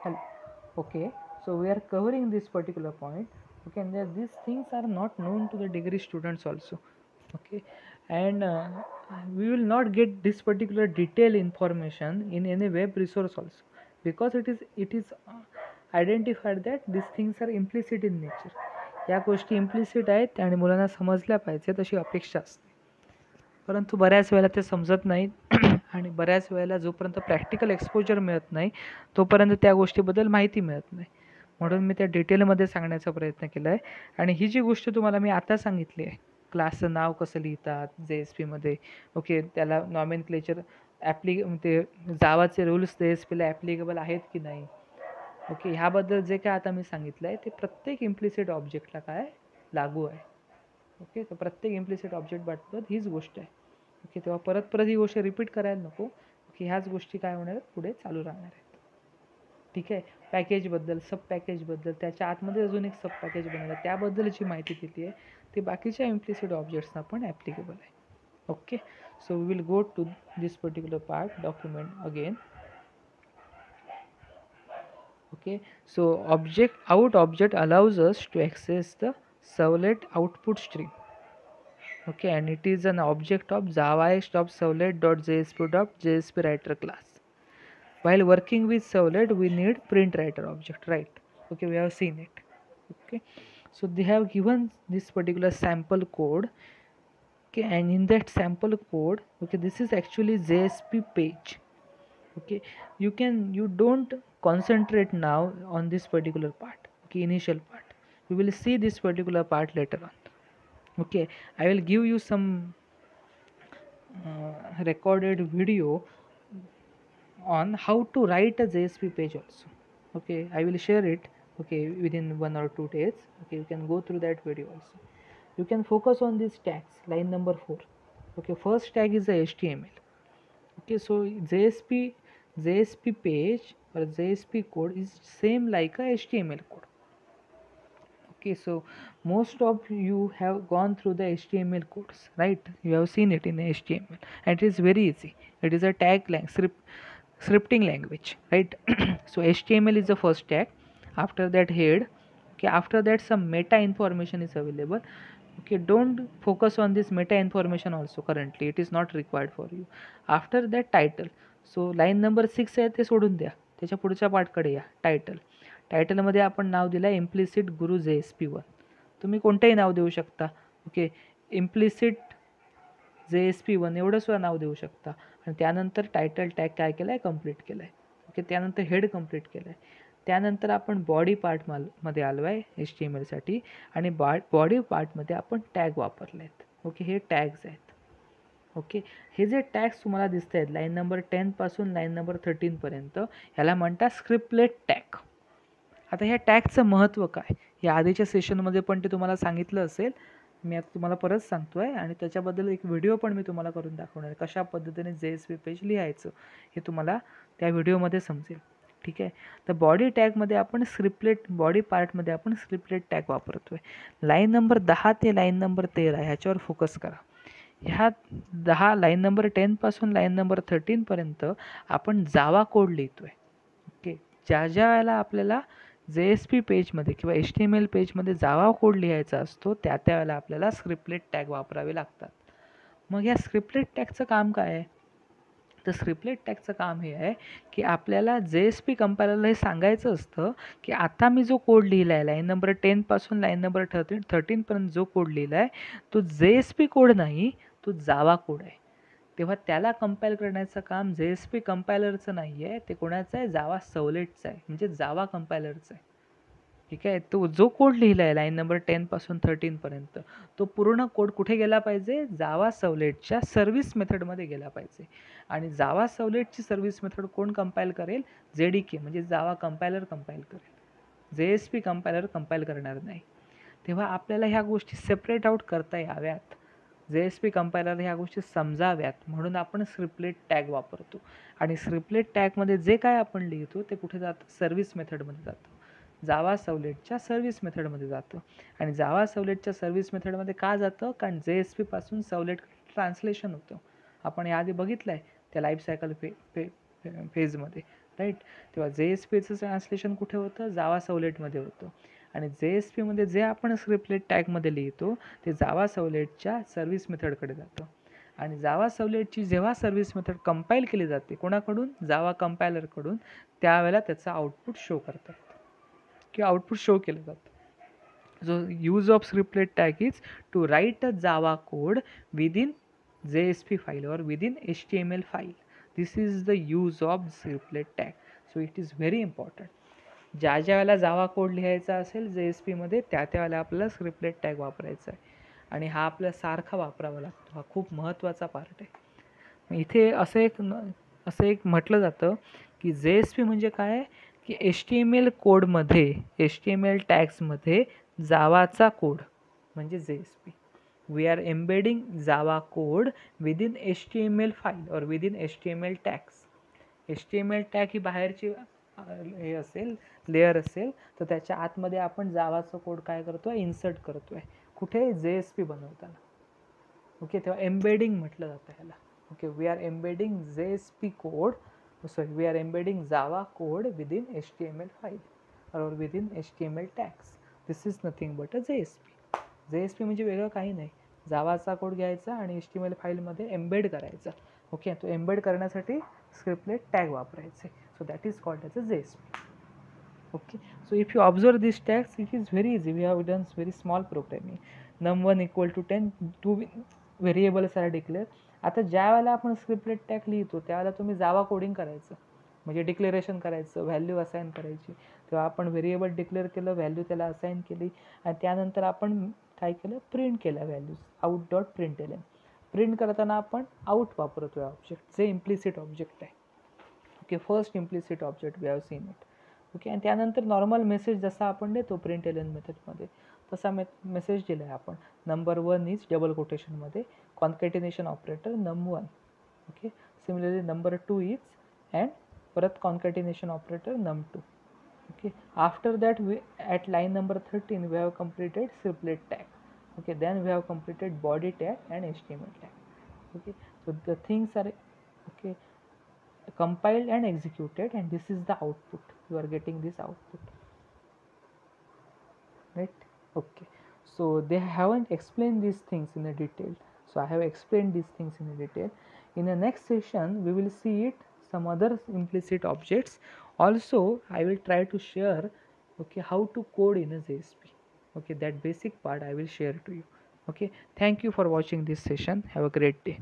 Hello. Okay, so we are covering this particular point. Okay, and these things are not known to the degree students also. Okay, and we will not get this particular detailed information in any web resource also, because it is identified that these things are implicit in nature. या गोष्टी implicit आहेत आणि मुलांना समजल्या पाहिजेत अशी अपेक्षा असते, परंतु बऱ्याच वेळेला ते समजत नाहीत आणि बऱ्याच वेळेला जोपर्यंत प्रॅक्टिकल एक्सपोजर मिळत नाही तोपर्यंत त्या गोष्टीबद्दल माहिती मिळत नाही. म्हणून मी त्या डिटेलमध्ये सांगण्याचा प्रयत्न केला आहे. आणि ही जी गोष्ट तुम्हाला मी आता सांगितली आहे, क्लासचं नाव कसं लिहितात JSPमध्ये, ओके, त्याला नॉमेनक्लेचर ते जावाचे रूल्स JSPला ॲप्लिकेबल आहेत की नाही, ओके, ह्याबद्दल जे काय आता मी सांगितलं आहे ते प्रत्येक इम्प्लिसिट ऑब्जेक्टला काय लागू आहे. ओके, तर प्रत्येक इम्प्लिसिट ऑब्जेक्टबाबत हीच गोष्ट आहे. ओके, तेव्हा परत परत ही गोष्ट रिपीट करायला नको, की ह्याच गोष्टी काय होणार आहेत, पुढे चालू राहणार आहेत. ठीक आहे. पॅकेजबद्दल, सब पॅकेजबद्दल, त्याच्या आतमध्ये अजून एक सब पॅकेज बनवलं त्याबद्दलची माहिती दिली आहे, ती बाकीच्या इम्प्लिसिट ऑब्जेक्ट्सना पण ॲप्लिकेबल आहे. Okay, so we will go to this particular part document again. Okay, so object allows us to access the servlet output stream. Okay, and it is an object of JavaX of servlet.jsp writer class. While working with servlet, we need print writer object, right? Okay, we have seen it. Okay, so they have given this particular sample code. Okay, and in that sample code, okay, this is actually JSP page. Okay, you don't concentrate now on this particular part. Okay, initial part, we will see this particular part later on. Okay, I will give you some recorded video on how to write a JSP page also. Okay, I will share it, okay, within 1 or 2 days. Okay, you can go through that video also. You can focus on these tags, line number 4. Okay, first tag is the HTML. Okay, so JSP page or JSP code is same like a HTML code. Okay, so most of you have gone through the HTML codes, right? You have seen it in HTML, and it is very easy. It is a scripting language, right? So HTML is the first tag. After that, head. Okay, after that some meta information is available. Okay, don't focus on this meta information also currently, it is not required for you. After that, title. So line number 6 आहे ते सोडून द्या, त्याच्या पुढच्या पार्टकडे या. टायटलमध्ये आपण नाव दिलं आहे इम्प्लिसिट गुरु JSP1. तुम्ही कोणतंही नाव देऊ शकता. ओके, इम्प्लिसिट JSP1 एवढं सुद्धा नाव देऊ शकता. आणि त्यानंतर टायटल टॅग काय केलं आहे, कंप्लीट केलं आहे. ओके, त्यानंतर हेड कंप्लीट केलं आहे. त्यानंतर आपण बॉडी पार्टमध्ये आलो आहे HTMLसाठी, आणि बॉडी पार्टमध्ये आपण टॅग वापरले आहेत. ओके, हे टॅग्स आहेत. ओके, हे जे टॅग्स तुम्हाला दिसत आहेत लाईन नंबर 10 पासून लाईन नंबर 13 पर्यंत, ह्याला म्हणतात स्क्रिप्टलेट टॅग. आता ह्या टॅगचं महत्त्व काय, या आधीच्या सेशनमध्ये पण ते तुम्हाला सांगितलं असेल, मी आता तुम्हाला परत सांगतोय. आणि त्याच्याबद्दल एक व्हिडिओ पण मी तुम्हाला करून दाखवणार आहे, कशा पद्धतीने JSP पेज लिहायचं हे तुम्हाला त्या व्हिडिओमध्ये समजेल. ठीक आहे. तर बॉडी टॅगमध्ये आपण बॉडी पार्टमध्ये आपण स्क्रिप्टलेट टॅग वापरतोय. लाईन नंबर 10 ते लाईन नंबर 13 ह्याच्यावर फोकस करा. ह्या लाईन नंबर 10 पासून लाईन नंबर 13 पर्यंत आपण जावा कोड लिहितोय. ओके, ज्या वेळेला आपल्याला JSP पेजमध्ये किंवा HTML पेजमध्ये जावा कोड लिहायचा असतो, त्या वेळेला आपल्याला स्क्रिप्टलेट टॅग वापरावे लागतात. मग या स्क्रिप्टलेट टॅगचं काम काय आहे, तर स्क्रिप्टलेट टॅगचं काम हे आहे की आपल्याला JSP कंपायलरला हे सांगायचं असतं की आता मी जो कोड लिहिला आहे लाईन नंबर 10 पासून लाईन नंबर 13 पर्यंत जो कोड लिहिला आहे तो JSP कोड नाही, तो जावा कोड आहे. तेव्हा त्याला कंपाईल करण्याचं काम JSP कंपायलरचं नाही आहे, ते कोणाचं आहे, जावा सर्व्हलेटचं आहे, म्हणजे जावा कंपायलरचं आहे. ठीक आहे. तो जो कोड लिहिला आहे लाईन नंबर 10 पासून 13 पर्यंत, तो पूर्ण कोड कुठे गेला पाहिजे, जावा सर्व्हलेटच्या सर्व्हिस मेथडमध्ये गेला पाहिजे. आणि जावा सर्व्हलेटची सर्व्हिस मेथड कोण कंपाईल करेल, JDK म्हणजे जावा कंपायलर कंपाईल करेल. JSP कंपायलर कंपाईल करणार नाही. तेव्हा आपल्याला ह्या गोष्टी सेपरेट आउट करता याव्यात, JSP कंपायलर ह्या गोष्टी समजाव्यात, म्हणून आपण स्क्रिप्टलेट टॅग वापरतो. आणि स्क्रिप्टलेट टॅगमध्ये जे काय आपण लिहितो ते कुठे जातं, सर्व्हिस मेथडमध्ये जातं, जावा सर्व्हलेटच्या सर्व्हिस मेथडमध्ये जातं. आणि जावा सर्व्हलेटच्या सर्व्हिस मेथडमध्ये का जातं, कारण JSP पासून सर्व्हलेट ट्रान्सलेशन होतं. आपण याआधी बघितलं आहे त्या लाईफ सायकल फेजमध्ये. राईट. तेव्हा JSPचं ट्रान्सलेशन कुठे होतं, जावा सर्व्हलेटमध्ये होतं. आणि JSPमध्ये जे आपण स्क्रिप्टलेट टॅगमध्ये लिहितो ते जावा सर्व्हलेटच्या सर्व्हिस मेथडकडे जातं. आणि जावा सर्व्हलेटची जेव्हा सर्व्हिस मेथड कंपाईल केली जाते कोणाकडून, जावा कंपायलरकडून, त्यावेळेला त्याचं आउटपुट शो करतात किंवा आउटपुट शो केलं जातं. So use of scriptlet tag is to write a Java code within JSP file or within HTML file. This is the use of scriptlet tag. So it is very important. ज्या वेळेला Java code लिहायचा असेल JSPमध्ये त्या वेळेला आपल्याला scriptlet tag वापरायचा आहे आणि हा आपल्याला सारखा वापरावा लागतो. हा खूप महत्त्वाचा पार्ट आहे. इथे असं एक म्हटलं जातं की JSP म्हणजे काय, की HTML कोडमध्ये, HTML टॅग्समध्ये जावाचा कोड म्हणजे JSP. We are embedding Java code within HTML file or within HTML tags. HTML tag ही बाहेरची हे असेल, लेअर असेल, तर त्याच्या आतमध्ये आपण जावाचं कोड काय करतोय, इन्सर्ट करतोय. कुठे, JSP बनवताना. ओके, तेव्हा एम्बेडिंग म्हटलं जातं ह्याला. Okay, we are embedding JSP code, sorry, we are embedding Java code within HTML file or within HTML tags. This is nothing but a JSP. JSP म्हणजे वेगळं काही नाही, जावाचा कोड घ्यायचा आणि HTML फाईलमध्ये एम्बेड करायचा. ओके, तो एम्बेड करण्यासाठी स्क्रिप्टलेट टॅग वापरायचे. So that is called as a JSP. Okay, so if you observe these tags, it is very easy. We have done very small programming. num1 equal to 10, 2 variables are declare. आता ज्या वेळेला आपण scriptlet tag लिहितो त्यावेळेला तुम्ही Java coding करायचं, म्हणजे declaration करायचं, व्हॅल्यू असाइन करायची. तेव्हा आपण व्हेरिएबल डिक्लेअर केलं, व्हॅल्यू त्याला असाइन केली आणि त्यानंतर आपण काय केलं, प्रिंट केलं values, out dot println. Print करताना आपण आउट वापरतोय ऑब्जेक्ट, जे इम्प्लिसिट ऑब्जेक्ट आहे. Okay, first implicit object we have seen it. Okay, आणि त्यानंतर नॉर्मल मेसेज जसा आपण देतो println मेथडमध्ये तसा मेसेज दिला आहे आपण. नंबर 1 इज डबल कोटेशनमध्ये concatenation operator num1. Okay, similarly number 2 is and परत concatenation operator num2. Okay, after that we at line number 13 we have completed scriptlet tag. Okay, then we have completed body tag and HTML tag. Okay, so the things are okay compiled and executed, and this is the output. You are getting this output, right? Okay, so they haven't explained these things in a detail, so I have explained these things in a detail. In the next session we will see it some other implicit objects also. I will try to share okay how to code in a JSP. Okay, that basic part I will share to you. Okay, thank you for watching this session. Have a great day.